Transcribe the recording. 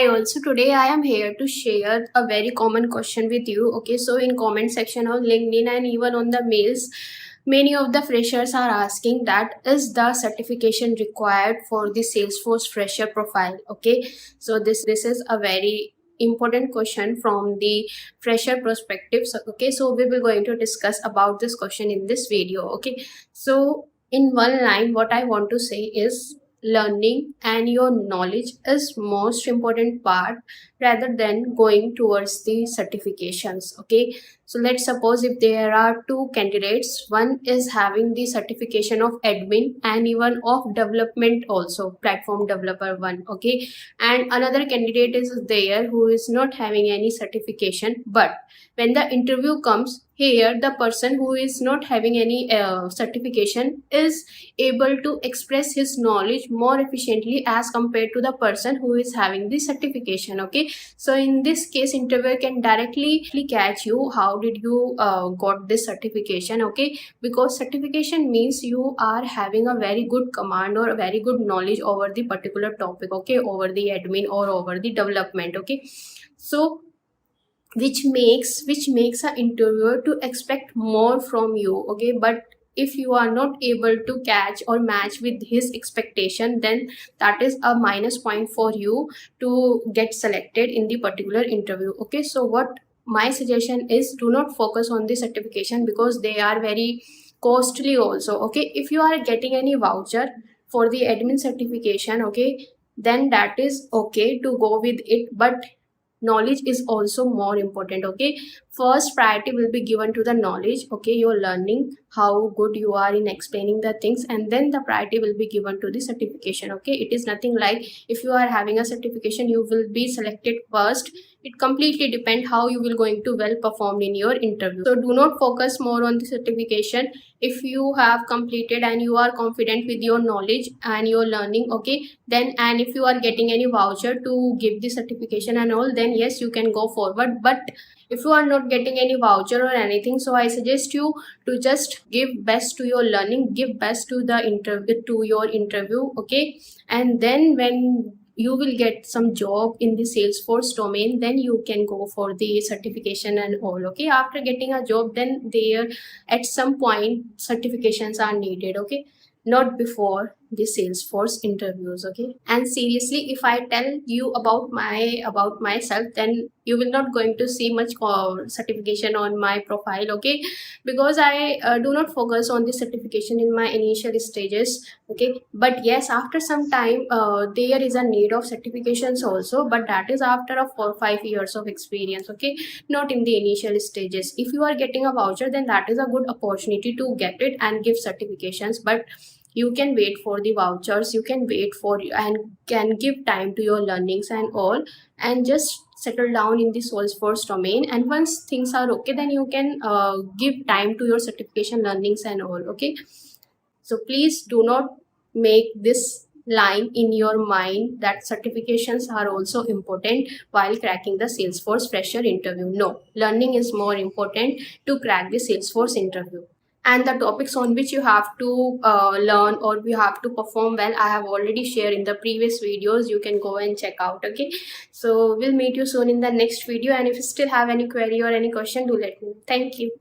Also today I am here to share a very common question with you. Okay, so in comment section of LinkedIn and even on the mails, many of the freshers are asking that is the certification required for the Salesforce fresher profile. Okay, so this is a very important question from the fresher perspective. So we will going to discuss about this question in this video. Okay, so in one line what I want to say is learning and your knowledge is most important part rather than going towards the certifications. Okay, so let's suppose if there are two candidates, one is having the certification of admin and even of development also, platform developer one. Okay, and another candidate is there who is not having any certification, but when the interview comes, here the person who is not having any certification is able to express his knowledge more efficiently as compared to the person who is having the certification. Okay, so in this case interviewer can directly catch you how did you got this certification. Okay, because certification means you are having a very good command or a very good knowledge over the particular topic. Okay, over the admin or over the development. Okay, so which makes an interviewer to expect more from you. Okay, but if you are not able to catch or match with his expectation, then that is a minus point for you to get selected in the particular interview. Okay, so what my suggestion is, do not focus on the certification because they are very costly also. Okay, if you are getting any voucher for the admin certification, okay, then that is okay to go with it, but knowledge is also more important. Okay, first priority will be given to the knowledge. Okay, you're learning how good you are in explaining the things, and then the priority will be given to the certification. Okay, it is nothing like if you are having a certification you will be selected first. It completely depends how you will going to well perform in your interview. So do not focus more on the certification. If you have completed and you are confident with your knowledge and your learning, okay, then, and if you are getting any voucher to give the certification and all, then yes, you can go forward. But if you are not getting any voucher or anything, so I suggest you to just give best to your learning, give best to the interview, to your interview. Okay, and then when you will get some job in the Salesforce domain, then you can go for the certification and all. Okay, after getting a job, then there at some point certifications are needed. Okay, not before the Salesforce interviews. Okay, and seriously, if I tell you about myself, then you will not going to see much certification on my profile. Okay, because I do not focus on the certification in my initial stages. Okay, but yes, after some time there is a need of certifications also, but that is after a 4 5 years of experience. Okay, not in the initial stages. If you are getting a voucher, then that is a good opportunity to get it and give certifications, but you can wait for the vouchers, you can wait for and can give time to your learnings and all, and just settle down in the Salesforce domain. And once things are okay, then you can give time to your certification learnings and all. Okay, so please do not make this line in your mind that certifications are also important while cracking the Salesforce fresher interview. No, learning is more important to crack the Salesforce interview. And the topics on which you have to learn or you have to perform well, I have already shared in the previous videos. You can go and check out. Okay, so we'll meet you soon in the next video, and if you still have any query or any question, do let me know. Thank you.